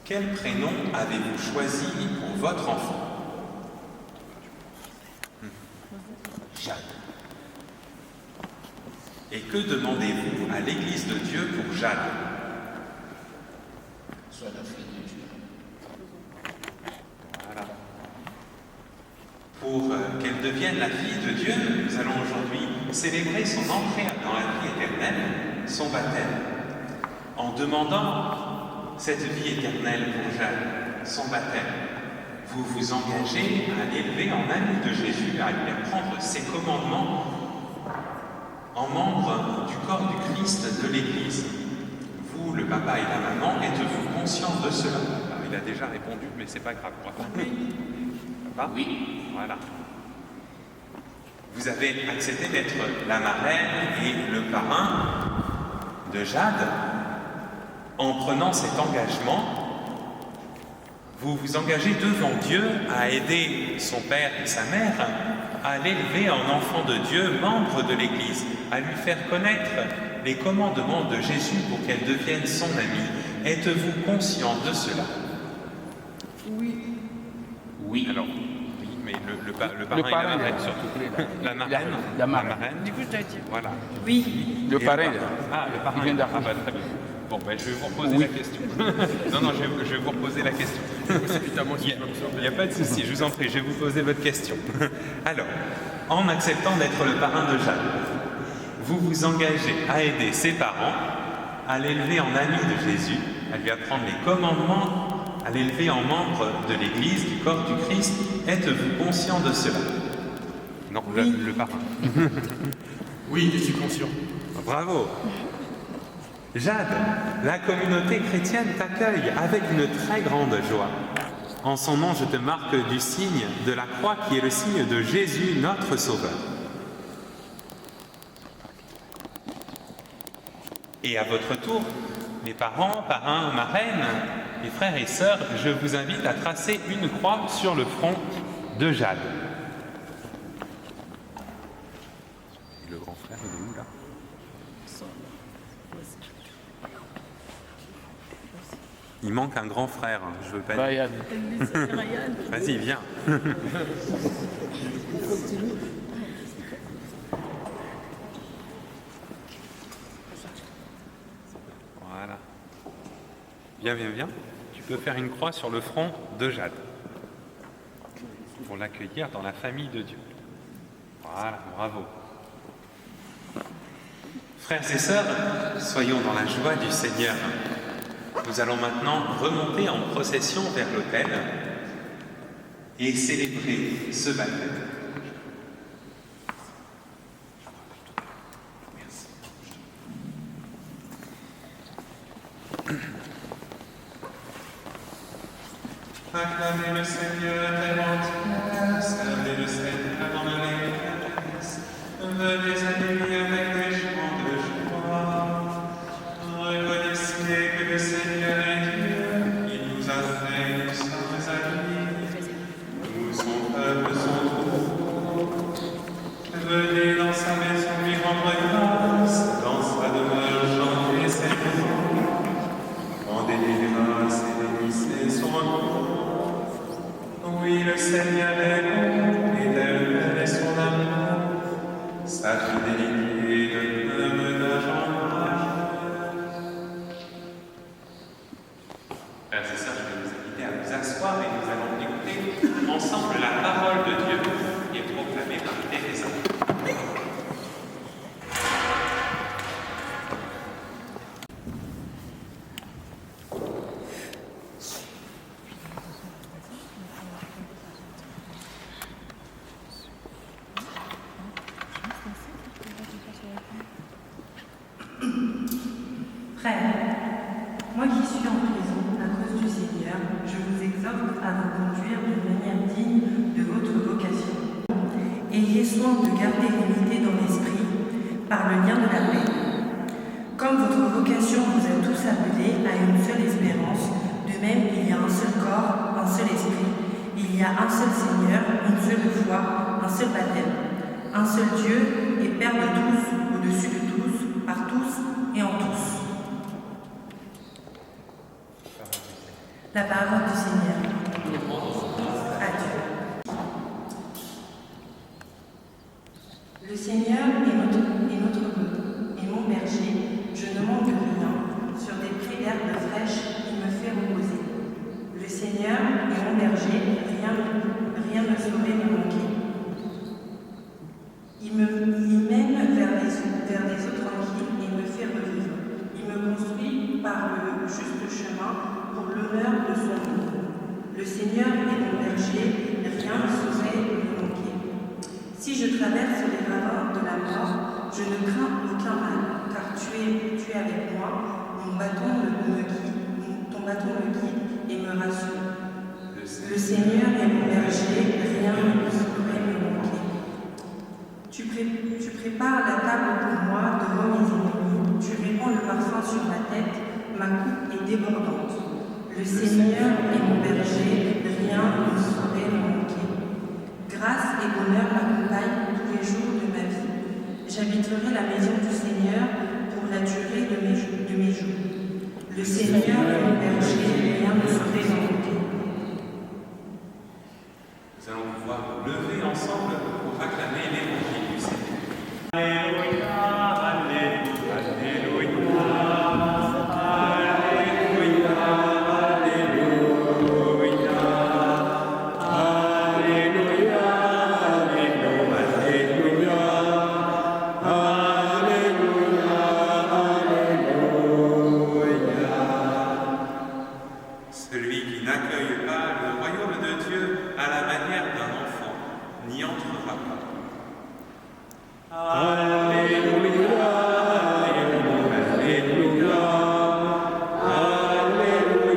Quel prénom avez-vous choisi pour votre enfant? Jade. Et que demandez-vous à l'Église de Dieu pour Jade? Sois la fille de Dieu. Voilà. Pour qu'elle devienne la fille de Dieu, nous allons aujourd'hui célébrer son entrée dans la vie éternelle, son baptême, en demandant cette vie éternelle pour Jade, son baptême. Vous vous engagez à l'élever en ami de Jésus, à lui apprendre ses commandements en membre du corps du Christ de l'Église. Vous, le papa et la maman, êtes-vous conscients de cela? Alors, il a déjà répondu, mais c'est pas grave. On va continuer. Papa? Oui. Voilà. Vous avez accepté d'être la marraine et le parrain de Jade. En prenant cet engagement, vous vous engagez devant Dieu à aider son père et sa mère à l'élever en enfant de Dieu, membre de l'Église, à lui faire connaître les commandements de Jésus pour qu'elle devienne son amie. Êtes-vous conscient de cela? Oui. Oui. Alors, oui, mais le parrain et la marraine surtout. La marraine. La marraine. Du coup, je dois dire. Voilà. Oui. Le parrain. Le parrain. Il vient d'arriver. Ah bah, très bien. Bon, ben, je vais vous reposer la question. non, je vais vous reposer la question. Il n'y a pas de souci, je vous en prie, je vais vous poser votre question. Alors, en acceptant d'être le parrain de Jade, vous vous engagez à aider ses parents à l'élever en ami de Jésus, à lui apprendre les commandements, à l'élever en membre de l'Église, du corps du Christ. Êtes-vous conscient de cela? Non, oui. le parrain. Oui, je suis conscient. Bravo. Jade, la communauté chrétienne t'accueille avec une très grande joie. En son nom, je te marque du signe de la croix qui est le signe de Jésus, notre Sauveur. Et à votre tour, les parents, parrains, marraines, les frères et sœurs, je vous invite à tracer une croix sur le front de Jade. Le grand frère, il est où là? Il manque un grand frère, je veux pas dire. Ryan. Vas-y, viens. Voilà. Viens. Tu peux faire une croix sur le front de Jade pour l'accueillir dans la famille de Dieu. Voilà, bravo. Frères et sœurs, soyons dans la joie du Seigneur. Nous allons maintenant remonter en procession vers l'autel et célébrer ce baptême. Merci. Acclamez le Seigneur et entière, servez le Seigneur dans l'allégresse, venez à lui avec des chants de joie. Reconnaissez que le Seigneur est Dieu, il nous a fait, nous sommes à lui. Nous, son peuple, son troupeau. Venez dans sa maison lui rendre grâce, dans sa demeure chanter ses louanges. Rendez-lui grâce et bénissez son nom. Oui, le Seigneur est bon, éternel est son amour, sa fidélité de d'âge en âge. Frères et sœurs, je vais vous inviter à vous asseoir et nous allons écouter ensemble la parole de Dieu qui est proclamée par Teresa. Frères, moi qui suis en prison à cause du Seigneur, je vous exhorte à vous conduire d'une manière digne de votre vocation. Ayez soin de garder l'unité dans l'esprit par le lien de la paix. Comme votre vocation vous a tous appelés à une seule espérance, de même il y a un seul corps, un seul esprit, il y a un seul Seigneur, une seule foi, un seul baptême, un seul Dieu et Père de tous, au-dessus de tous, par tous et en tous. La parole du Seigneur. Adieu. Le Seigneur est mon berger, je ne manque de rien. Sur des prés d'herbes fraîches, il me fait reposer. Le Seigneur est mon berger, rien ne saurait me manquer. Il mène vers des eaux tranquilles et me fait revivre. Il me construit par le juste chemin pour l'honneur de son nom. Le Seigneur est mon berger, rien ne saurait me manquer. Si je traverse les ravins de la mort, je ne crains aucun mal, car tu es avec moi, ton bâton me guide et me rassure. Le Seigneur est mon berger, rien ne saurait me manquer. Tu prépares la table pour moi devant mes ennemis, tu répands le parfum sur ma tête, ma coupe est débordante. Le Seigneur est mon berger, rien ne saurait me manquer. Grâce et bonheur m'accompagnent tous les jours de ma vie. J'habiterai la maison du Seigneur pour la durée de mes jours. Le Seigneur est mon berger, rien ne saurait me manquer. Nous allons pouvoir nous lever ensemble pour acclamer l'évangile du Seigneur. Alléluia, alléluia, alléluia, alléluia, alléluia, celui qui n'accueille pas le royaume de Dieu à la manière d'un enfant n'y entrera pas. Alléluia, alléluia, alléluia, alléluia, alléluia,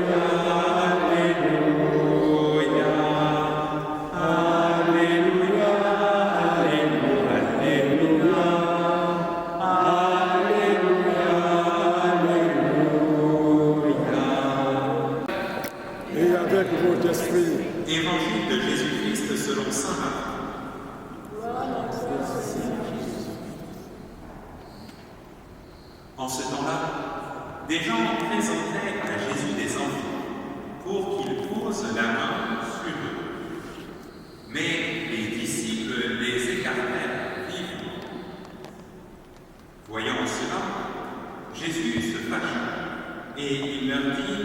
alléluia, alléluia. Et avec votre esprit. Évangile de Jésus-Christ selon saint Marc. En ce temps-là, des gens présentaient à Jésus des enfants pour qu'il pose la main sur eux. Mais les disciples les écartèrent vivement. Voyant cela, Jésus se fâcha et il leur dit: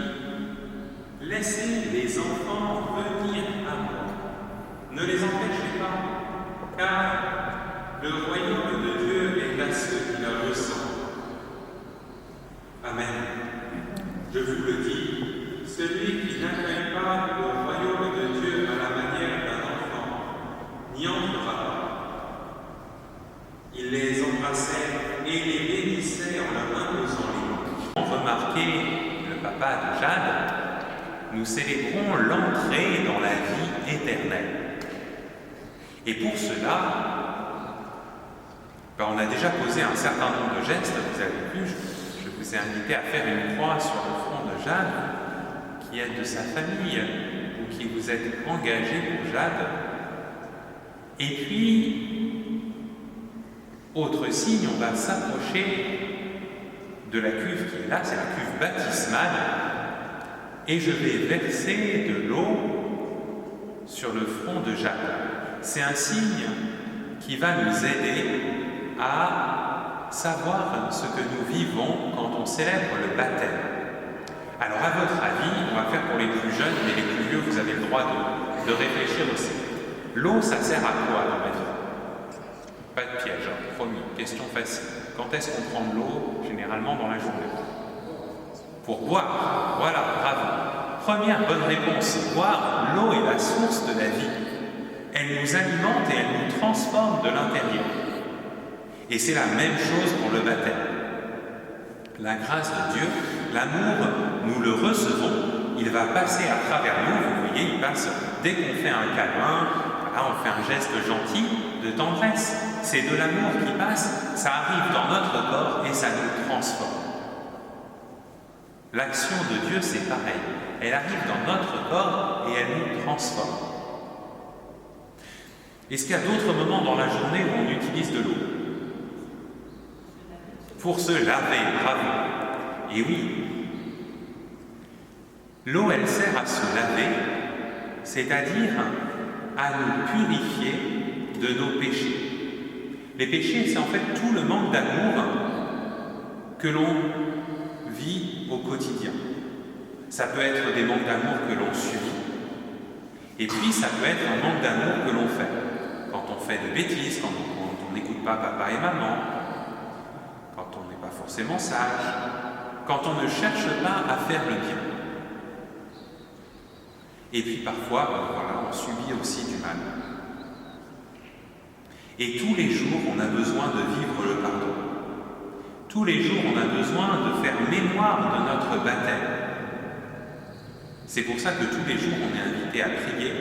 laissez les enfants venir à moi. Ne les empêchez pas, car le royaume de Dieu est à ceux qui le ressentent. Amen. Je vous le dis, celui qui n'accueille pas le royaume de Dieu à la manière d'un enfant n'y entrera pas. Il les embrassait et les bénissait en leur imposant les mains. Remarquez le papa de Jade. Nous célébrons l'entrée dans la vie éternelle. Et pour cela, on a déjà posé un certain nombre de gestes, vous avez vu, je vous ai invité à faire une croix sur le front de Jade, qui est de sa famille, ou qui vous êtes engagé pour Jade. Et puis, autre signe, on va s'approcher de la cuve qui est là, c'est la cuve baptismale, et je vais verser de l'eau sur le front de Jade. C'est un signe qui va nous aider à savoir ce que nous vivons quand on célèbre le baptême. Alors, à votre avis, on va faire pour les plus jeunes, mais les plus vieux, vous avez le droit de réfléchir aussi. L'eau, ça sert à quoi dans la vie? Pas de piège, hein, promis, question facile. Quand est-ce qu'on prend de l'eau? Généralement dans la journée. Pour boire, voilà, bravo. Première bonne réponse, boire. L'eau est la source de la vie. Elle nous alimente et elle nous transforme de l'intérieur. Et c'est la même chose pour le baptême. La grâce de Dieu, l'amour, nous le recevons, il va passer à travers nous, vous voyez, il passe dès qu'on fait un câlin, là on fait un geste gentil de tendresse. C'est de l'amour qui passe, ça arrive dans notre corps et ça nous transforme. L'action de Dieu, c'est pareil. Elle arrive dans notre corps et elle nous transforme. Est-ce qu'il y a d'autres moments dans la journée où on utilise de l'eau? Pour se laver, bravo. Et oui, L'eau, elle sert à se laver, c'est-à-dire à nous purifier de nos péchés. Les péchés, c'est en fait tout le manque d'amour que l'on vit au quotidien. Ça peut être des manques d'amour que l'on subit, et puis ça peut être un manque d'amour que l'on fait. Quand on fait de bêtises, quand on n'écoute pas papa et maman, quand on n'est pas forcément sage, quand on ne cherche pas à faire le bien. Et puis parfois, on subit aussi du mal. Et tous les jours, on a besoin de vivre le pardon. Tous les jours, on a besoin de faire mémoire de notre baptême. C'est pour ça que tous les jours, on est invité à prier.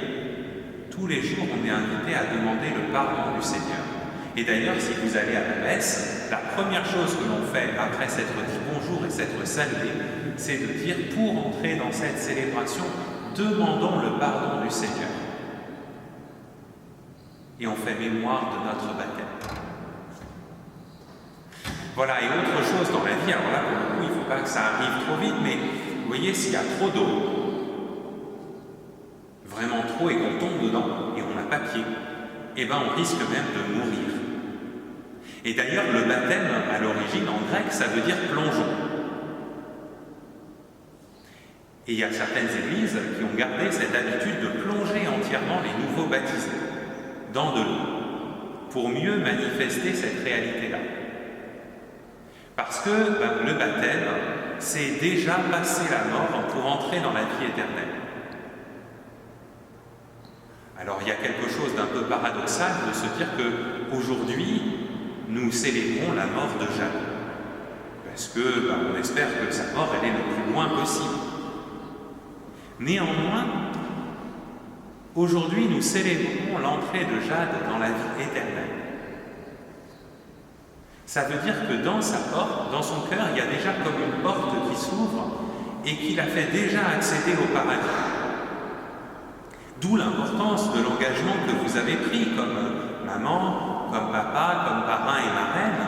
Tous les jours, on est invité à demander le pardon du Seigneur. Et d'ailleurs, si vous allez à la messe, la première chose que l'on fait après s'être dit bonjour et s'être salué, c'est de dire, pour entrer dans cette célébration, demandons le pardon du Seigneur. Et on fait mémoire de notre baptême. Voilà, et autre chose dans la vie, alors là, pour le coup, il ne faut pas que ça arrive trop vite, mais vous voyez, s'il y a trop d'eau, vraiment trop, et qu'on tombe dedans, et on n'a pas pied, eh bien on risque même de mourir. Et d'ailleurs, le baptême, à l'origine, en grec, ça veut dire plongeon. Et il y a certaines églises qui ont gardé cette habitude de plonger entièrement les nouveaux baptisés dans de l'eau, pour mieux manifester cette réalité-là. Parce que le baptême, c'est déjà passer la mort pour entrer dans la vie éternelle. Alors il y a quelque chose d'un peu paradoxal de se dire qu'aujourd'hui, nous célébrons la mort de Jeanne. Parce que on espère que sa mort, elle est le plus loin possible. Néanmoins, aujourd'hui, nous célébrons l'entrée de Jade dans la vie éternelle. Ça veut dire que dans sa porte, dans son cœur, il y a déjà comme une porte qui s'ouvre et qui la fait déjà accéder au paradis. D'où l'importance de l'engagement que vous avez pris comme maman, comme papa, comme parrain et marraine.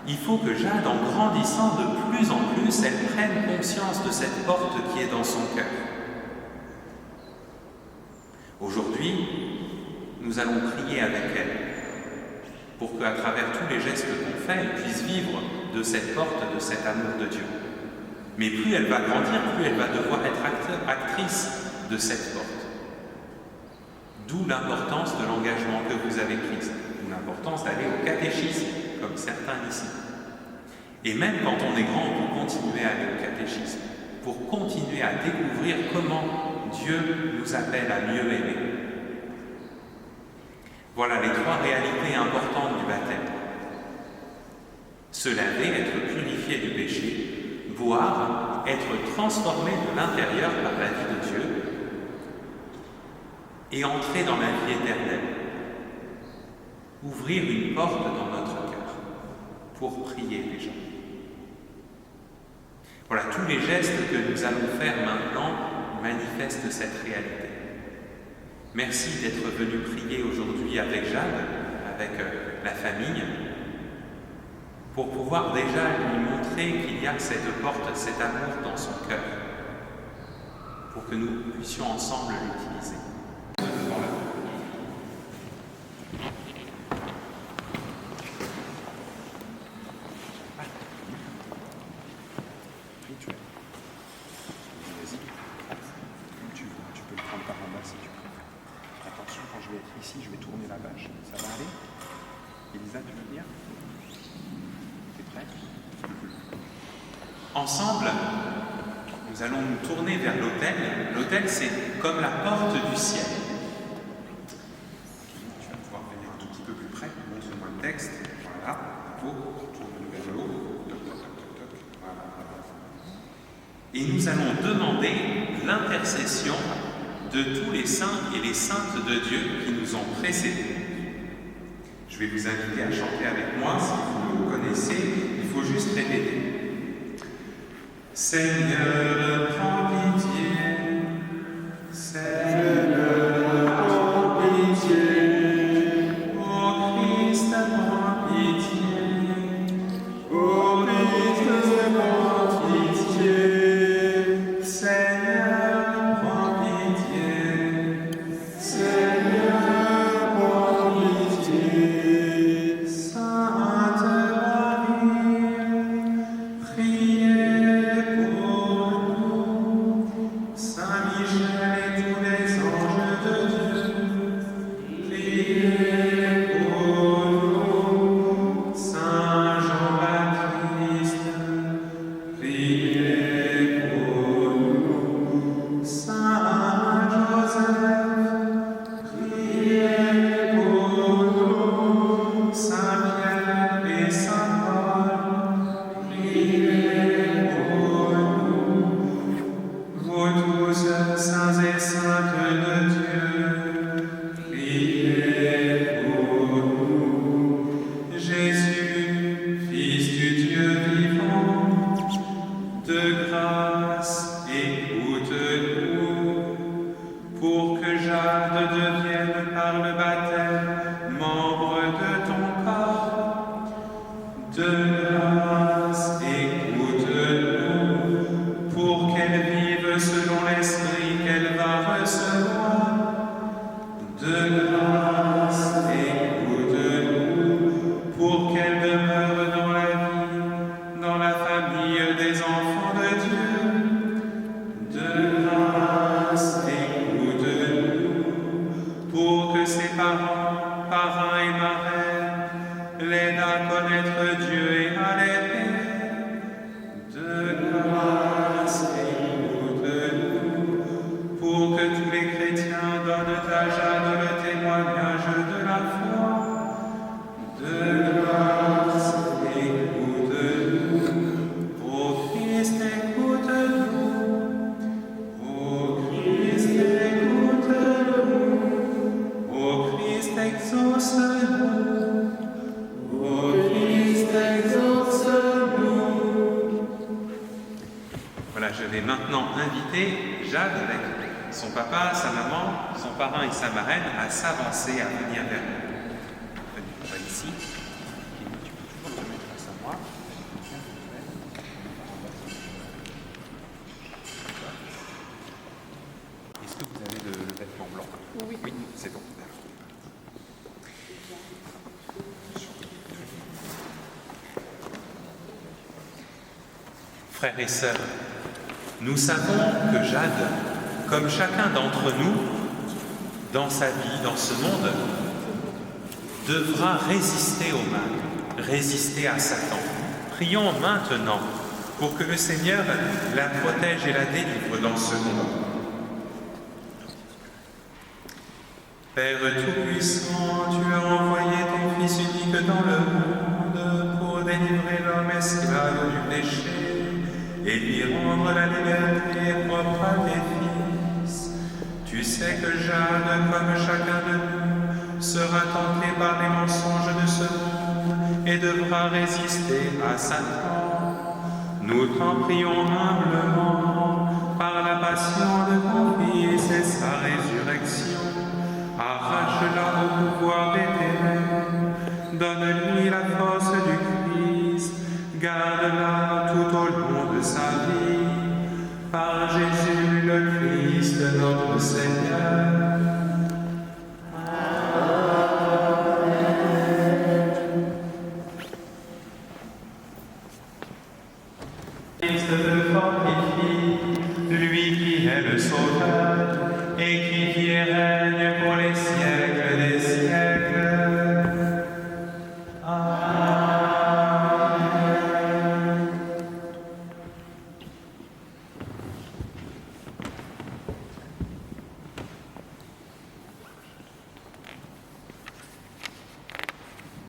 Il faut que Jade, en grandissant de plus en plus, elle prenne conscience de cette porte qui est dans son cœur. Aujourd'hui, nous allons prier avec elle pour qu'à travers tous les gestes qu'on fait, elle puisse vivre de cette porte, de cet amour de Dieu. Mais plus elle va grandir, plus elle va devoir être actrice de cette porte. D'où l'importance de l'engagement que vous avez pris, d'où l'importance d'aller au catéchisme, comme certains ici. Et même quand on est grand, on peut continuer à aller au catéchisme, pour continuer à découvrir comment Dieu nous appelle à mieux aimer. Voilà les trois réalités importantes du baptême. Se laver, être purifié du péché, boire, être transformé de l'intérieur par la vie de Dieu, et entrer dans la vie éternelle. Ouvrir une porte dans notre cœur pour prier les gens. Voilà, tous les gestes que nous allons faire maintenant manifestent cette réalité. Merci d'être venu prier aujourd'hui avec Jade, avec la famille, pour pouvoir déjà lui montrer qu'il y a cette porte, cet amour dans son cœur, pour que nous puissions ensemble l'utiliser. Ici, je vais tourner la page. Ça va aller? Elisa, tu veux venir? T'es prête? Ensemble, nous allons nous tourner vers l'autel. L'autel, c'est comme la porte du ciel. Tu vas pouvoir venir un tout petit peu plus près. Montre-moi le texte. Voilà. Bravo. Tourne-nous vers le haut. Toc, toc, toc, toc, toc. Voilà. Et nous allons demander l'intercession de tous les saints et les saintes de Dieu qui nous ont précédés. Je vais vous inviter à chanter avec moi, si vous le connaissez, il faut juste répéter. Seigneur, prends pitié, Seigneur, prends pitié, ô Christ, prends pitié, ô Christ, prends pitié, Seigneur, de grâce, écoute-nous, pour qu'elle vive selon l'esprit qu'elle va recevoir. De grâce, écoute-nous, pour qu'elle demeure dans la vie, dans la famille des enfants de Dieu. De grâce, écoute-nous, pour que ses parents, parrains et marraines, l'aident à connaître Dieu et à l'aimer. De grâce, écoute-nous, pour que tous les chrétiens donnent à Jade le témoignage de la foi. De grâce, écoute-nous, ô Christ, écoute-nous. Ô Christ, écoute-nous. Ô Christ, exauce-nous. Ô Christ, exauce-nous. Voilà, je vais maintenant inviter Jade avec son papa, sa maman, son parrain et sa marraine à s'avancer, à venir vers nous. Venez, on va ici. Tu peux toujours te mettre face à moi. Est-ce que vous avez le vêtement blanc? Oui. Oui, c'est bon. Frères et sœurs, nous savons que Jade, comme chacun d'entre nous, dans sa vie, dans ce monde, devra résister au mal, résister à Satan. Prions maintenant pour que le Seigneur la protège et la délivre dans ce monde. Père Tout-Puissant, tu as envoyé ton Fils unique dans le monde pour délivrer l'homme esclave du péché et lui rendre la liberté propre à tes fils. Tu sais que Jade, comme chacun de nous, sera tenté par les mensonges de ce monde et devra résister à Satan. Nous t'en prions humblement par la passion de ton Fils et sa résurrection. Arrache-la au pouvoir des ténèbres, donne-lui la force du Christ, garde-la tout au long de sa vie, par Jésus le Christ, notre Seigneur. Christ te fortifie, lui qui est le Sauveur, et qui vit et règne pour les siècles des siècles. Amen.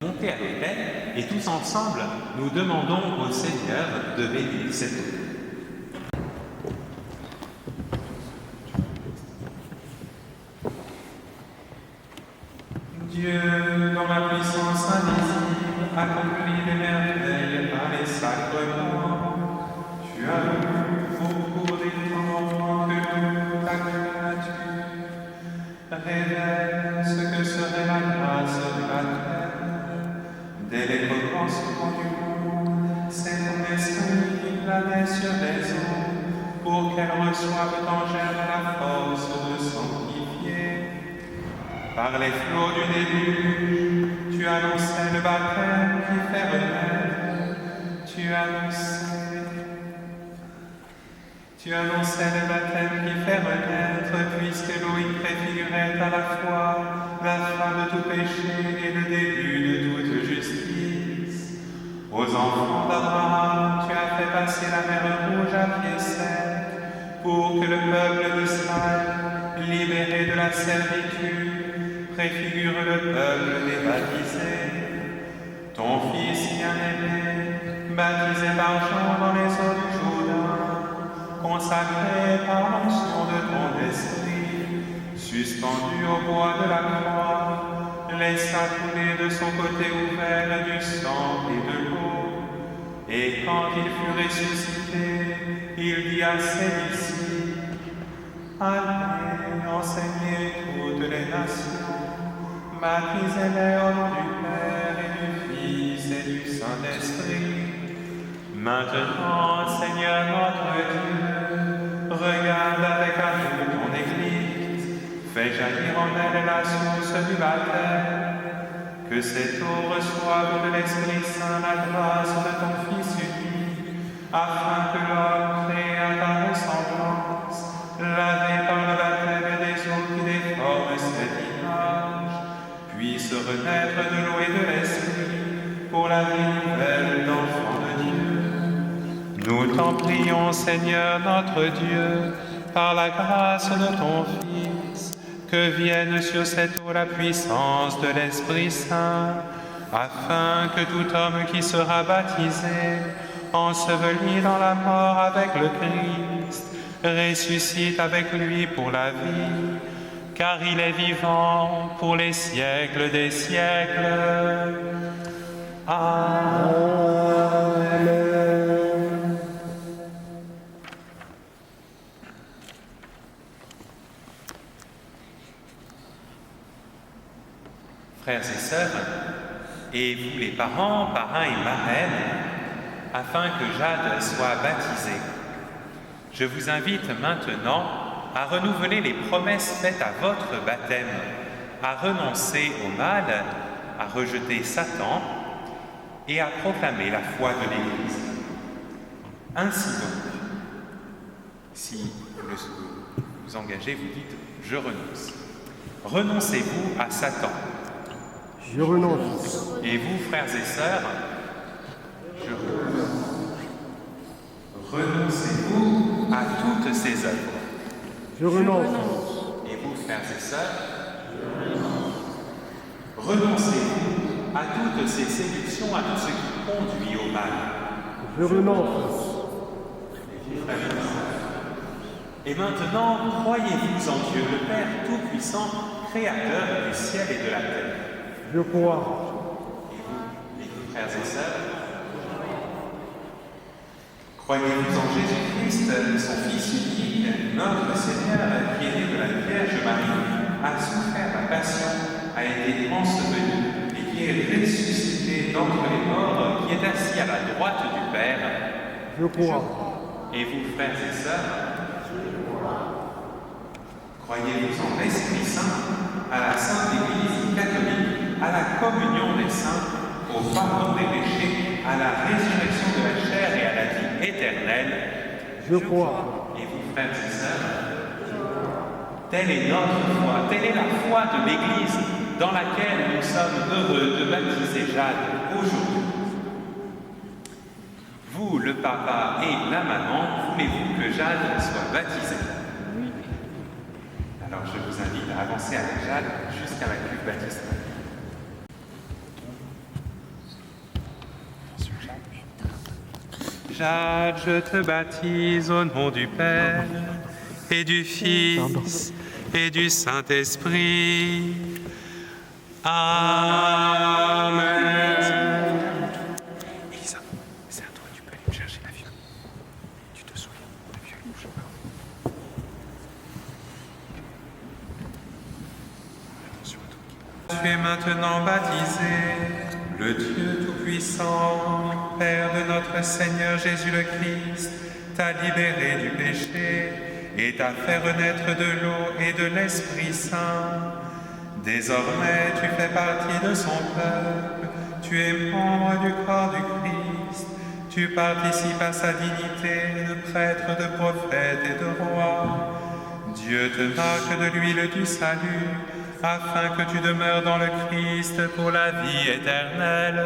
Montez à l'autel et tous ensemble, nous demandons au Seigneur de bénir cette eau. Dieu, dans la puissance invisible, accomplit les merveilles par les sacrements. Tu as vu au cours des temps que ta créature révèle ce que serait la grâce de la terre. Dès les commencements du monde, c'est ton esprit qui planait sur les eaux pour qu'elles reçoivent en germe la force de sanctifier. Par les flots du début, tu annonçais le baptême qui fait renaître. Tu annonçais le baptême qui fait renaître, puisque l'eau y préfigurait à la fois la fin de tout péché et le début de toute justice. Aux enfants d'Abraham, tu as fait passer la mer Rouge à pied sec, pour que le peuple d'Israël, libéré de la servitude, préfigure le peuple des baptisés. Ton Fils bien-aimé, baptisé par Jean dans les eaux du Jourdain, consacré par l'onction de ton esprit, suspendu au bois de la croix, laissa couler de son côté ouvert du sang et de l'eau. Et quand il fut ressuscité, il dit à ses disciples, allez enseigner toutes les nations, baptisez-les au nom du Père et du Fils et du Saint-Esprit. Saint-Esprit. Maintenant, Seigneur notre Dieu, regarde avec amour ton Église, fais jaillir en elle la source du baptême, que cette eau reçoive de l'Esprit Saint la grâce de ton Fils unique, afin que l'homme créé à ta ressemblance, lavé par le baptême des eaux qui déforment cette image, puisse renaître de l'eau et de l'Esprit pour la vie nouvelle d'enfants de Dieu. Nous t'en prions, Seigneur notre Dieu, par la grâce de ton Fils, que vienne sur cette eau la puissance de l'Esprit Saint, afin que tout homme qui sera baptisé, enseveli dans la mort avec le Christ, ressuscite avec lui pour la vie, car il est vivant pour les siècles des siècles. Amen. Frères et sœurs, et vous les parents, parrains et marraines, afin que Jade soit baptisée, je vous invite maintenant à renouveler les promesses faites à votre baptême, à renoncer au mal, à rejeter Satan et à proclamer la foi de l'Église. Ainsi donc, si vous vous engagez, vous dites « je renonce ». Renoncez-vous à Satan. Je renonce. Et vous, frères et sœurs, je renonce. Renoncez-vous à toutes ces œuvres. Je renonce. Et vous, frères et sœurs, renoncez-vous à toutes ces séductions, à tout ce qui conduit au mal. Je renonce. Et vous, frères et sœurs. Et maintenant, croyez-vous en Dieu, le Père Tout-Puissant, Créateur du ciel et de la terre. Je crois. Et vous, frères et sœurs, croyez-vous en Jésus-Christ, son Fils unique, notre Seigneur, qui est né de la Vierge Marie, a souffert la passion, a été enseveli et qui est ressuscité d'entre les morts, qui est assis à la droite du Père. Je crois. Et vous, frères et sœurs, croyez-vous en l'Esprit Saint, à la Sainte Église catholique, à la communion des saints, au pardon des péchés, à la résurrection de la chair et à la vie éternelle. Je crois. Et vous, frères et sœurs, telle est notre foi, telle est la foi de l'Église dans laquelle nous sommes heureux de baptiser Jade aujourd'hui. Vous, le papa et la maman, voulez-vous que Jade soit baptisée? Oui. Alors je vous invite à avancer avec Jade jusqu'à la cuve baptismale. Jade, je te baptise au nom du Père et du Fils et du Saint-Esprit. Amen. Elisa, c'est à toi, tu peux aller me chercher la viole. Tu te souviens, la viole bouge pas. Attention à toi. Tu es maintenant baptisé. Le Dieu Tout-Puissant, Père de notre Seigneur Jésus le Christ, t'a libéré du péché et t'a fait renaître de l'eau et de l'Esprit Saint. Désormais, tu fais partie de son peuple, tu es membre du corps du Christ, tu participes à sa dignité de prêtre, de prophète et de roi. Dieu te marque de l'huile du salut, afin que tu demeures dans le Christ pour la vie éternelle.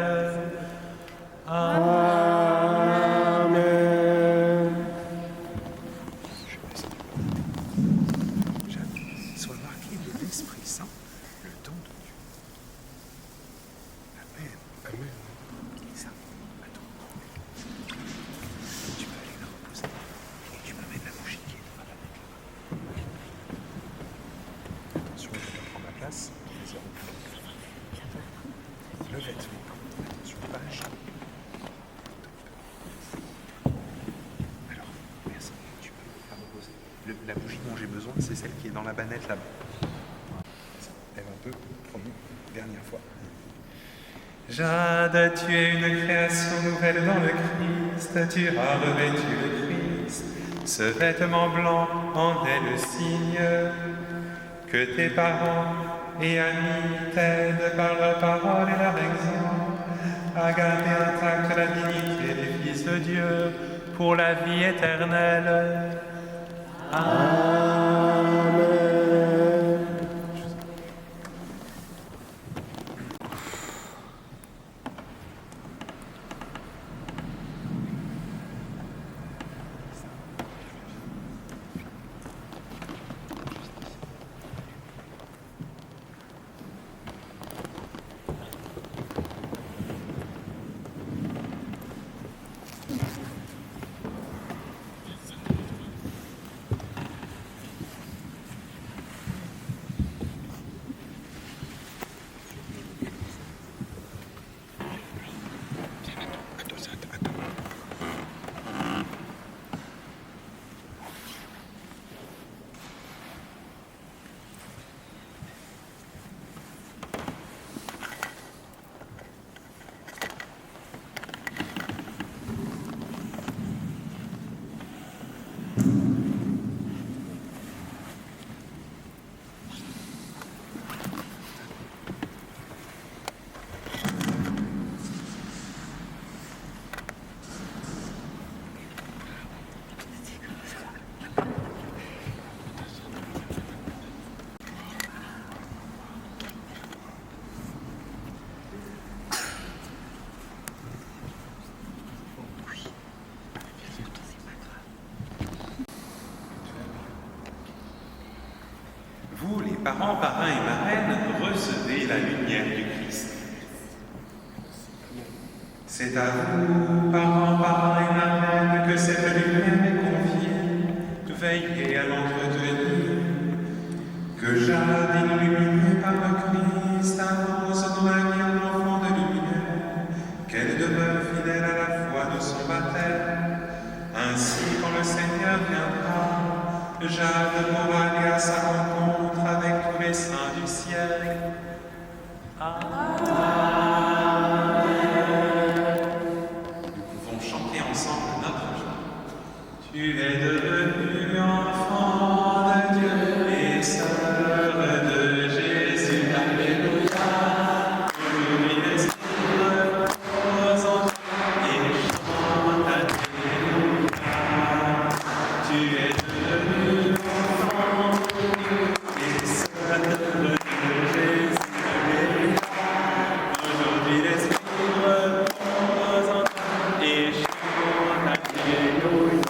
Amen. Sois marqué de l'Esprit Saint, le don de Dieu. Amen. Amen. Elisa, attends. Tu peux aller la reposer. Et tu peux mettre la bougie qui est dans la banette là-bas. Attention, je vais prendre ma place. Le vêtement. Attention, page. Alors, merci. Tu peux la reposer. La bougie dont j'ai besoin, c'est celle qui est dans la banette là-bas. Elle un peu, promis, dernière fois. Jade, tu es une création nouvelle dans le Christ, tu as revêtu le Christ. Ce vêtement blanc en est le signe. Que tes parents et amis t'aident par leur parole et leur exemple à garder intacte la dignité des fils de Dieu pour la vie éternelle. Amen. Vous, les parents, parrains et marraines, recevez la lumière du Christ. C'est à vous, parents, parrains et marraines, que cette lumière est confiée. Veillez à l'entretenir. Que Jade, illuminée par le Christ, avance dans la vie en enfant de lumière. Qu'elle demeure fidèle à la foi de son baptême. Ainsi, quand le Seigneur viendra, Jade pourra aller à sa rencontre avec tous les saints du ciel. Amen. Nous pouvons chanter ensemble notre chant. Tu es devenu enfant de Dieu et sœur de Jésus. Alléluia. Aujourd'hui l'Esprit repose en toi et chante. Alléluia. Tu es devenu enfant de Dieu et sœur de Jésus. Alléluia. Aujourd'hui l'Esprit repose en toi et chante. Alléluia.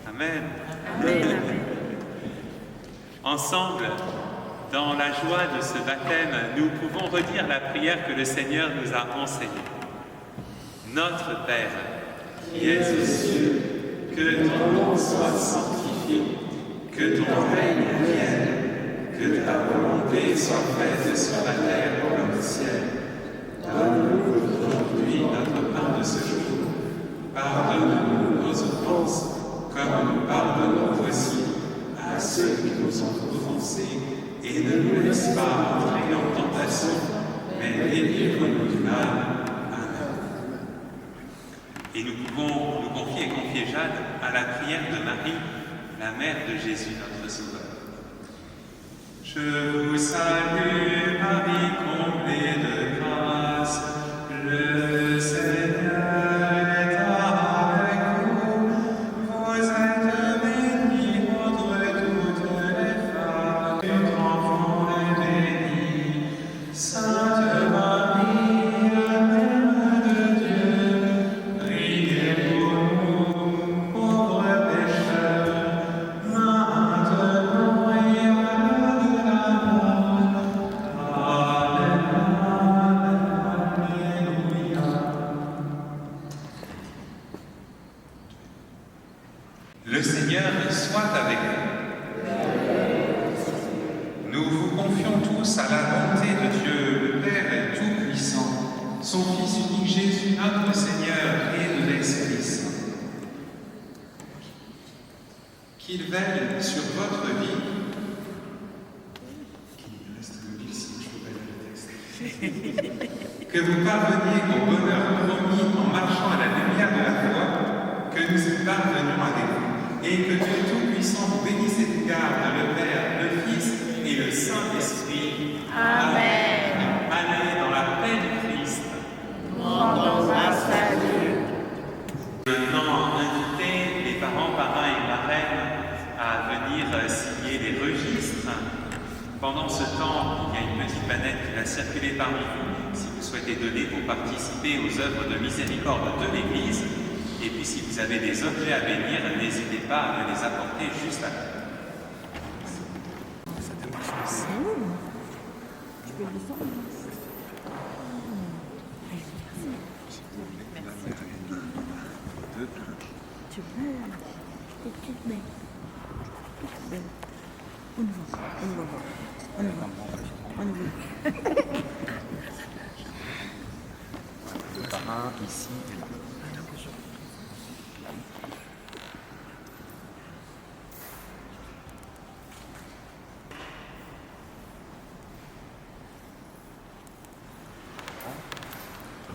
Amen. Ensemble, dans la joie de ce baptême, nous pouvons redire la prière que le Seigneur nous a enseignée. Notre Père, qui es aux cieux, que ton nom soit sanctifié, que ton règne vienne, que ta volonté soit faite sur la terre comme au ciel. Donne-nous aujourd'hui notre pain de ce jour. Pardonne-nous nos offenses, comme nous pardonnons aussi à ceux qui nous ont offensés, et ne nous laisse pas entrer en tentation, mais délivre-nous du mal. Amen. Et nous pouvons nous confier et confier Jade à la prière de Marie, la mère de Jésus, notre Sauveur. Je vous salue, Marie, comblée de grâce, le Seigneur est avec vous. Vous êtes bénie entre toutes les femmes, votre enfant est béni. Sainte Marie, la Mère de Dieu, priez pour nous, pauvres pécheurs, maintenant et à l'heure de la mort. Amen. Alléluia. Le Seigneur soit avec vous. Nous vous confions tous à la bonté de Dieu, le Père Tout-Puissant, son Fils unique Jésus, notre Seigneur, et de l'Esprit Saint. Qu'il veille sur votre vie. Qu'il reste mobile, sinon je peux pas lire le texte. Que vous parveniez au bonheur promis en marchant à la lumière de la foi, que nous y parvenions avec vous, et que Dieu Tout-Puissant vous bénisse et vous garde, le Père, le Fils et le Saint-Esprit. Amen. Allez dans la paix du Christ. Maintenant, inviter les parents, parrains et marraines à venir signer les registres. Pendant ce temps, il y a une petite manette qui va circuler parmi vous si vous souhaitez donner pour participer aux œuvres de miséricorde de l'Église. Et puis si vous avez des objets à bénir, n'hésitez pas à me les apporter juste après. Le parrain ici et là.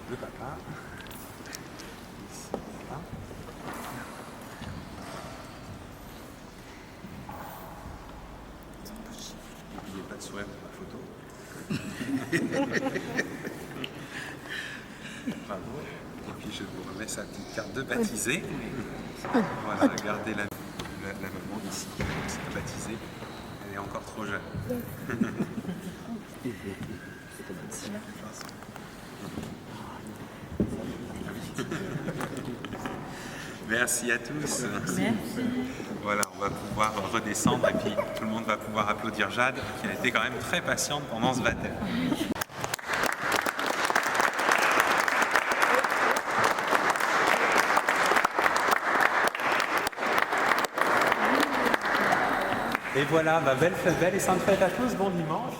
Le papa. Ici, là. N'oubliez pas de sourire pour la photo. Bravo. Et puis je vous remets sa petite carte de baptisé. Voilà, regardez la maman ici, qui est baptisée. Elle est encore trop jeune. Merci à tous. Merci. Voilà, on va pouvoir redescendre et puis tout le monde va pouvoir applaudir Jade, qui a été quand même très patiente pendant ce baptême. Et voilà, belle et sainte fête à tous, bon dimanche.